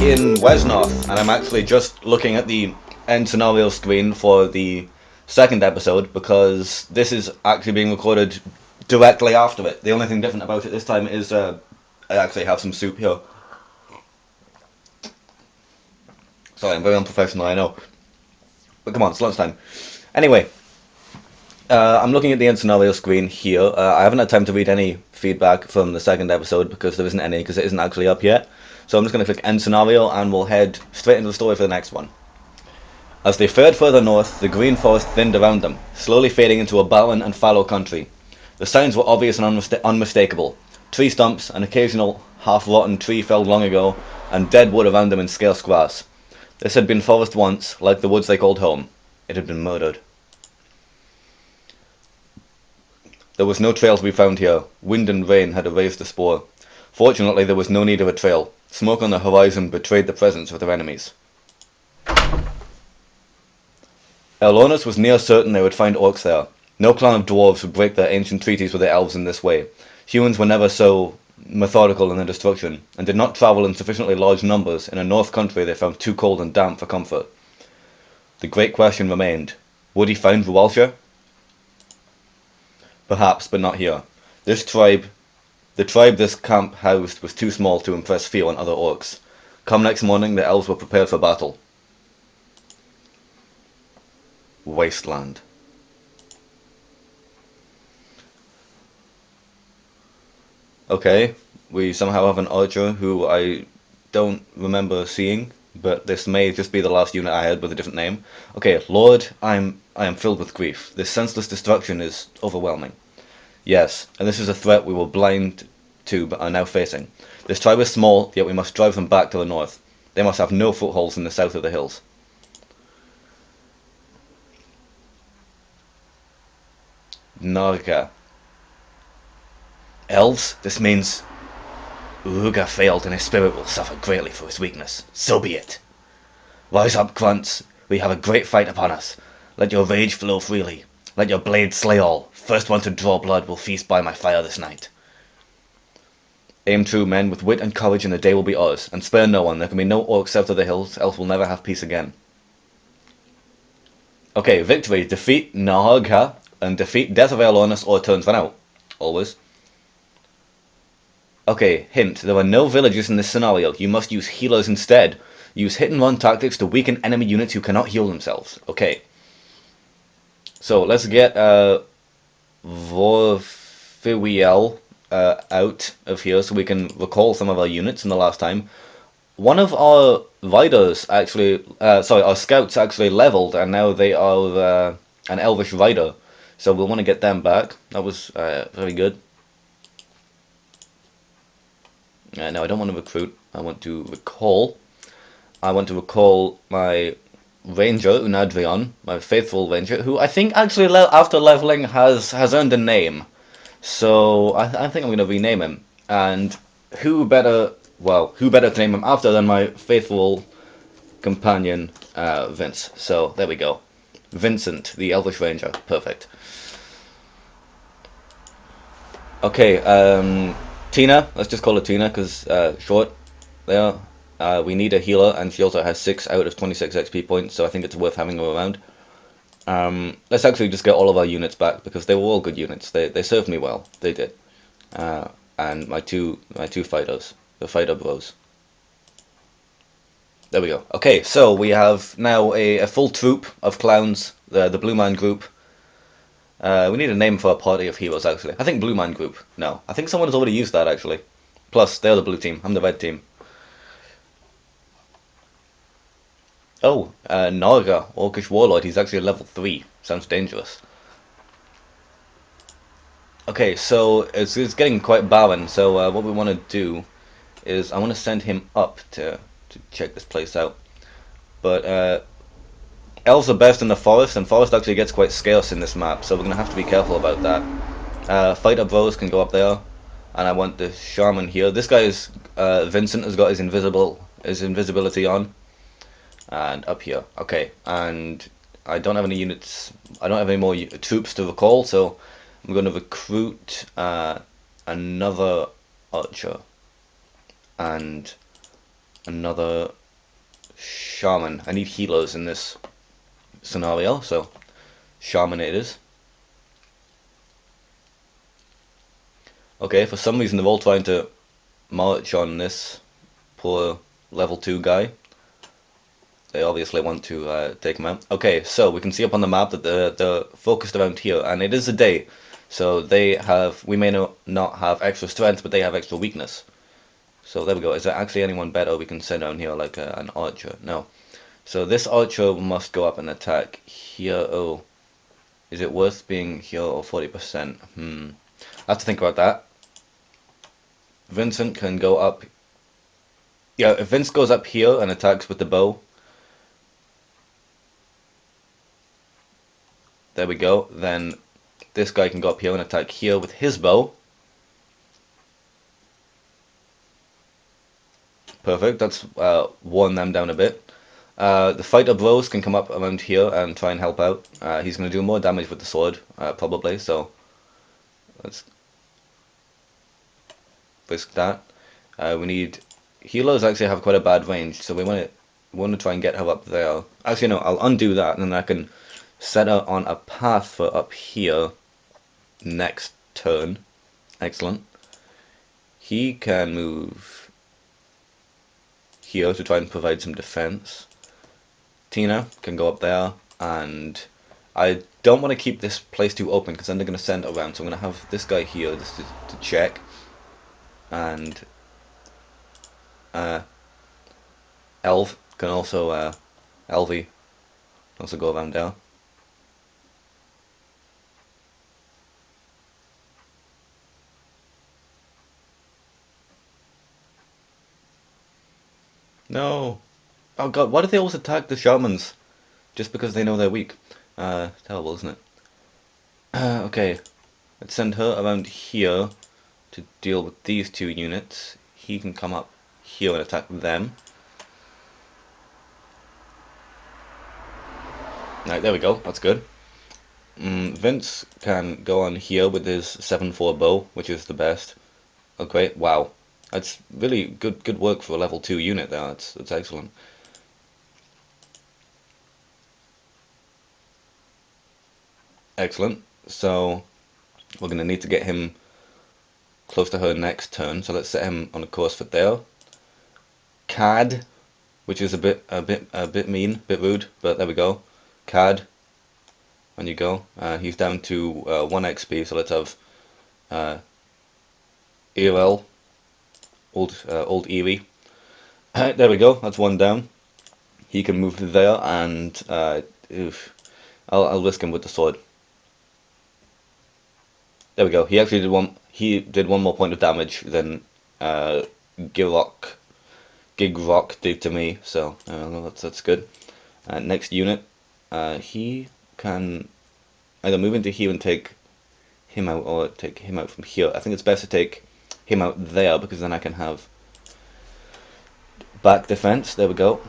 in Wesnoth, and I'm actually just looking at the end scenario screen for the second episode because this is actually being recorded directly after it. The only thing different about it this time is I actually have some soup here. Sorry, I'm very unprofessional, I know. But come on, it's lunchtime. Anyway, I'm looking at the end scenario screen here. I haven't had time to read any feedback from the second episode because there isn't any, because it isn't actually up yet. So I'm just going to click end scenario and we'll head straight into the story for the next one. As they fared further north, the green forest thinned around them, slowly fading into a barren and fallow country. The signs were obvious and unmistakable. Tree stumps, an occasional half-rotten tree felled long ago, and dead wood around them in scarce grass. This had been forest once, like the woods they called home. It had been murdered. There was no trail to be found here. Wind and rain had erased the spoor. Fortunately, there was no need of a trail. Smoke on the horizon betrayed the presence of their enemies. Erlornas was near certain they would find orcs there. No clan of dwarves would break their ancient treaties with the elves in this way. Humans were never so methodical in their destruction, and did not travel in sufficiently large numbers in a north country they found too cold and damp for comfort. The great question remained, would he find Rualsha? Perhaps, but not here. The tribe this camp housed was too small to impress Theo and other orcs. Come next morning, the elves were prepared for battle. Wasteland. Okay, we somehow have an archer who I don't remember seeing, but this may just be the last unit I had with a different name. Okay, Lord, I am filled with grief. This senseless destruction is overwhelming. Yes, and this is a threat we were blind to but are now facing. This tribe is small, yet we must drive them back to the north. They must have no footholds in the south of the hills. Narga. Elves? This means Uruga failed and his spirit will suffer greatly for his weakness. So be it. Rise up, grunts. We have a great fight upon us. Let your rage flow freely. Let your blade slay all. First one to draw blood will feast by my fire this night. Aim true, men, with wit and courage, and the day will be ours. And spare no one. There can be no orcs south of the hills, else we'll never have peace again. Okay, victory. Defeat Nahagha and defeat Death of Erlornas or turns one out. Always. Okay, hint. There are no villagers in this scenario. You must use healers instead. Use hit-and-run tactics to weaken enemy units who cannot heal themselves. Okay. So, let's get Vorfiwiel out of here so we can recall some of our units from the last time. One of our riders actually, our scouts actually leveled, and now they are an Elvish rider. So we'll want to get them back. That was very good. No, I don't want to recruit. I want to recall. I want to recall my ranger, Unadrion, my faithful ranger, who I think actually after leveling has earned a name. So I think I'm going to rename him. And who better to name him after than my faithful companion, Vince. So there we go. Vincent, the Elvish Ranger. Perfect. Okay, Tina. Let's just call her Tina because short. There. We need a healer, and she also has 6 out of 26 XP points, so I think it's worth having her around. Let's actually just get all of our units back because they were all good units. They served me well. They did. And my two fighters, the fighter bros. There we go. Okay, so we have now a full troop of clowns, the Blue Man group. We need a name for a party of heroes, actually. I think Blue Man group. No, I think someone has already used that, actually. Plus, they're the blue team. I'm the red team. Oh, Narga, Orcish Warlord. He's actually level 3. Sounds dangerous. Okay, so it's getting quite barren, so what we want to do is I want to send him up to check this place out. But elves are best in the forest, and forest actually gets quite scarce in this map, so we're going to have to be careful about that. Fighter bros can go up there, and I want the shaman here. This guy is Vincent has got his invisibility on, and up here. Okay, and I don't have any units. I don't have any more troops to recall, so I'm going to recruit another archer and another shaman. I need healers in this scenario, so shaman it is. Okay, for some reason they're all trying to march on this poor level 2 guy. They obviously want to take him out. Okay, so we can see up on the map that they're focused around here, and it is a day. So we may not have extra strength, but they have extra weakness. So there we go. Is there actually anyone better we can send down here, like an archer? No. So this archer must go up and attack here. Oh, is it worth being here or 40%? I have to think about that. Vincent can go up. Yeah, if Vince goes up here and attacks with the bow, there we go. Then this guy can go up here and attack here with his bow. Perfect. That's worn them down a bit. The fighter bros can come up around here and try and help out. He's going to do more damage with the sword, probably. So let's risk that. We need healers actually have quite a bad range, so we want to try and get her up there. Actually, no, I'll undo that, and then I can set her on a path for up here next turn. Excellent. He can move here to try and provide some defense. Tina can go up there, and I don't want to keep this place too open because then they're going to send around, so I'm going to have this guy here just to check, and uh, Elv can also, Elvie can also go around there. No! Oh god, why do they always attack the shamans? Just because they know they're weak. Terrible, isn't it? Okay, let's send her around here to deal with these two units. He can come up here and attack them. Right, there we go, that's good. Vince can go on here with his 7-4 bow, which is the best. Okay, wow. That's really good work for a level 2 unit there, that's excellent. Excellent, so we're going to need to get him close to her next turn, so let's set him on a course for there. Cad, which is a bit mean, a bit rude, but there we go. Cad, on you go. He's down to 1 XP, so let's have Erel, old Eerie. There we go, that's one down. He can move there, and oof, I'll risk him with the sword. There we go. He actually did one. He did one more point of damage than uh, Gigrock did to me. So that's good. Next unit, he can either move into here and take him out, or take him out from here. I think it's best to take him out there because then I can have back defense. There we go.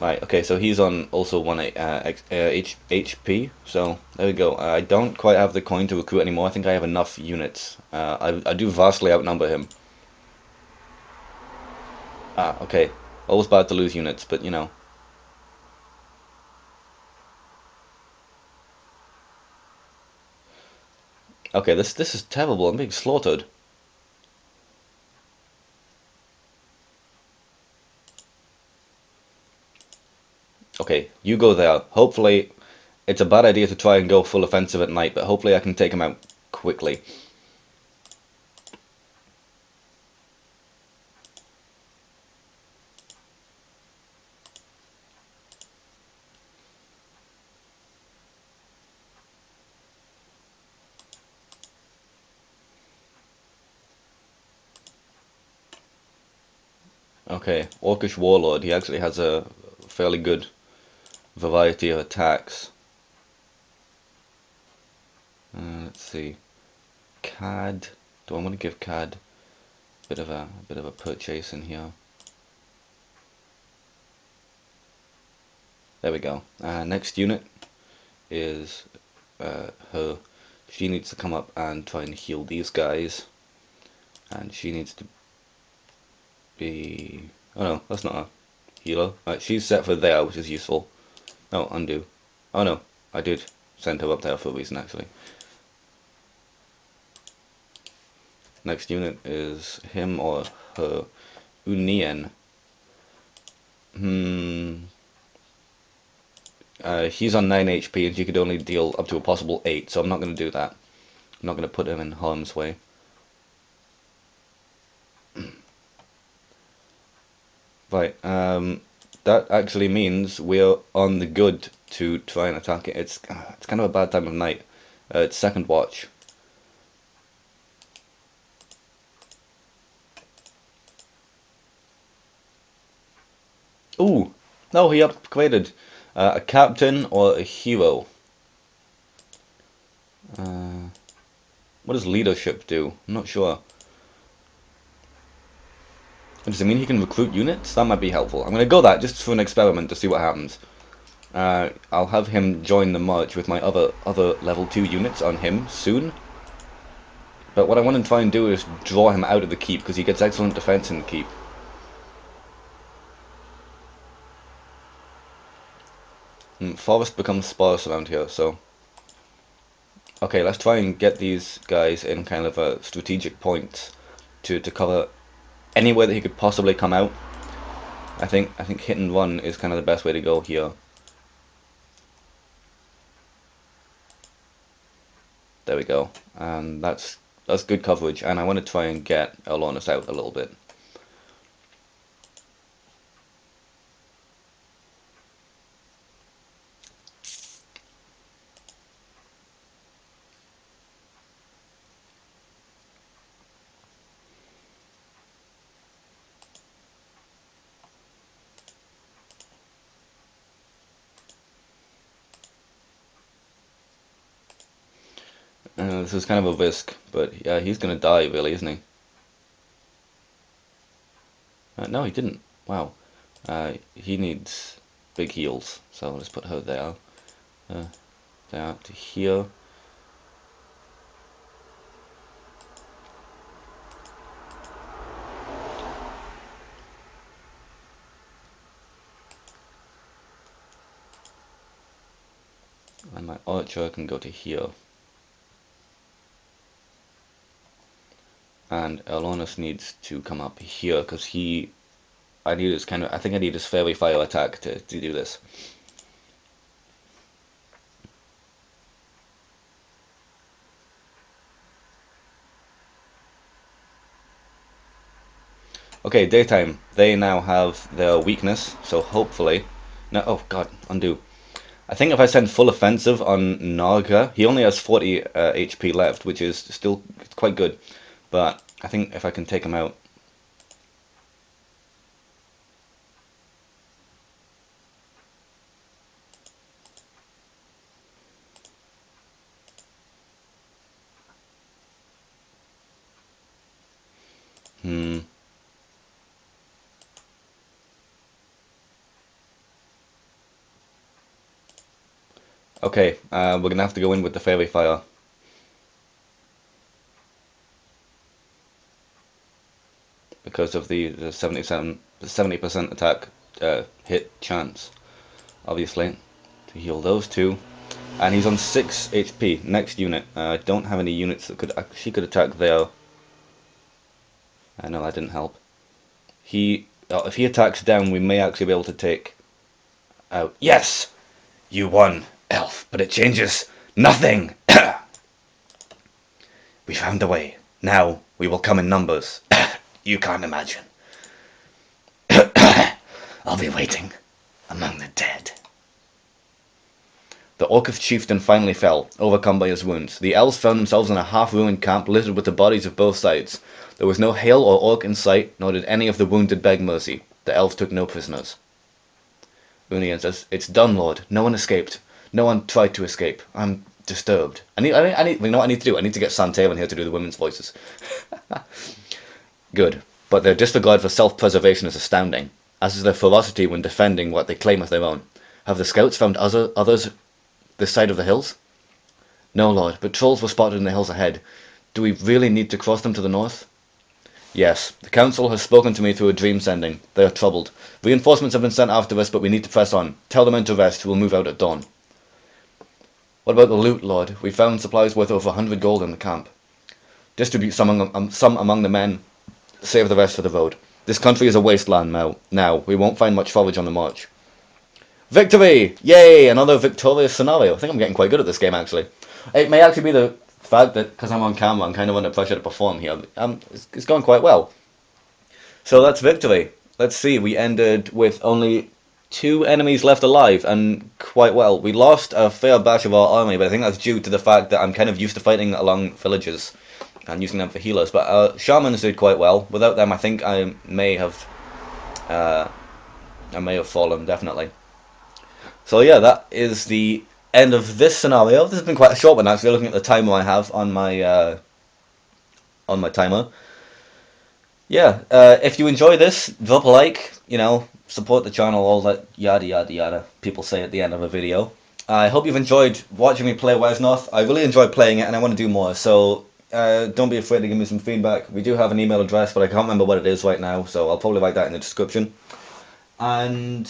Right, okay, so he's on also 1 HP, so there we go. I don't quite have the coin to recruit anymore. I think I have enough units. I do vastly outnumber him. Okay. Always bad to lose units, but you know. Okay, this is terrible. I'm being slaughtered. Okay, you go there. Hopefully, it's a bad idea to try and go full offensive at night, but hopefully I can take him out quickly. Okay, Orcish Warlord. He actually has a fairly good variety of attacks. Let's see. Cad. Do I want to give Cad a bit of a purchase in here? There we go. Next unit is her. She needs to come up and try and heal these guys, and she needs to be... Oh no, that's not a healer. Right, she's set for there, which is useful. No, undo. Oh no, I did send her up there for a reason, actually. Next unit is him or her. Unien. He's on 9 HP and she could only deal up to a possible 8, so I'm not going to do that. I'm not going to put him in harm's way. Right, that actually means we're on the good to try and attack it. It's kind of a bad time of night. It's second watch. Ooh, no, he upgraded. A captain or a hero. What does leadership do? I'm not sure. Does it mean he can recruit units? That might be helpful. I'm going to go that just for an experiment to see what happens. I'll have him join the march with my other level 2 units on him soon. But what I want to try and do is draw him out of the keep, because he gets excellent defense in the keep. Forest becomes sparse around here, so... Okay, let's try and get these guys in kind of a strategic point to cover anywhere that he could possibly come out. I think hit and run is kind of the best way to go here. There we go. And that's good coverage, and I want to try and get Erlornas out a little bit. This is kind of a risk, but yeah, he's gonna die really, isn't he? No, he didn't. Wow. He needs big heals, so let's put her there. There to here. And my archer can go to here. And Erlornas needs to come up here, because I think I need his fairy fire attack to do this. Okay, daytime. They now have their weakness, so hopefully... No, oh god, undo. I think if I send full offensive on Naga, he only has 40 HP left, which is still quite good. But I think if I can take him out... Okay, we're gonna have to go in with the fairy fire. Because of the 70% attack hit chance, obviously, to heal those two. And he's on 6 HP. Next unit. I don't have any units that she could attack there. I know that didn't help. If he attacks down, we may actually be able to take out. Yes, you won, elf, but it changes nothing. We found a way. Now we will come in numbers. You can't imagine. I'll be waiting among the dead. The Orcish chieftain finally fell, overcome by his wounds. The elves found themselves in a half-ruined camp littered with the bodies of both sides. There was no Hale or Orc in sight, nor did any of the wounded beg mercy. The elves took no prisoners. Union says, "It's done, Lord. No one escaped. No one tried to escape. I'm disturbed. You know what I need to do? I need to get Santae in here to do the women's voices." Good. But their disregard for self-preservation is astounding, as is their ferocity when defending what they claim as their own. Have the scouts found others this side of the hills? No, Lord, but trolls were spotted in the hills ahead. Do we really need to cross them to the north? Yes, the council has spoken to me through a dream sending. They are troubled. Reinforcements have been sent after us, but we need to press on. Tell the men to rest. We'll move out at dawn. What about the loot, Lord? We found supplies worth over 100 gold in the camp. Distribute some among the men. Save the rest for the road. This country is a wasteland now. We won't find much forage on the march. Victory! Yay! Another victorious scenario. I think I'm getting quite good at this game, actually. It may actually be the fact that because I'm on camera, I'm kind of under pressure to perform here. It's going quite well. So that's victory. Let's see, we ended with only 2 enemies left alive, and quite well. We lost a fair batch of our army, but I think that's due to the fact that I'm kind of used to fighting along villages and using them for healers. But shamans did quite well. Without them, I think I may have fallen, definitely. So yeah, that is the end of this scenario. This has been quite a short one, actually, looking at the timer I have on my timer. Yeah, if you enjoy this, drop a like, support the channel, all that yada yada yada people say at the end of a video. I hope you've enjoyed watching me play Wesnoth. I really enjoyed playing it and I want to do more, so don't be afraid to give me some feedback. We do have an email address, but I can't remember what it is right now, so I'll probably write that in the description. And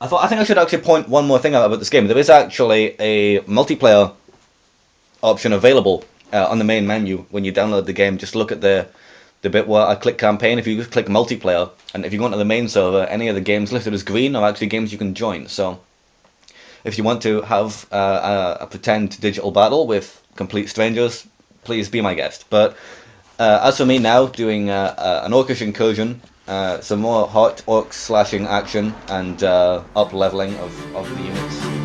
I think I should actually point one more thing out about this game. There is actually a multiplayer option available on the main menu when you download the game. Just look at the bit where I click campaign. If you just click multiplayer, and if you go onto the main server, any of the games listed as green are actually games you can join. So if you want to have a pretend digital battle with complete strangers, please be my guest. But as for me now, doing an orcish incursion, some more hot orc slashing action, and up leveling of the units.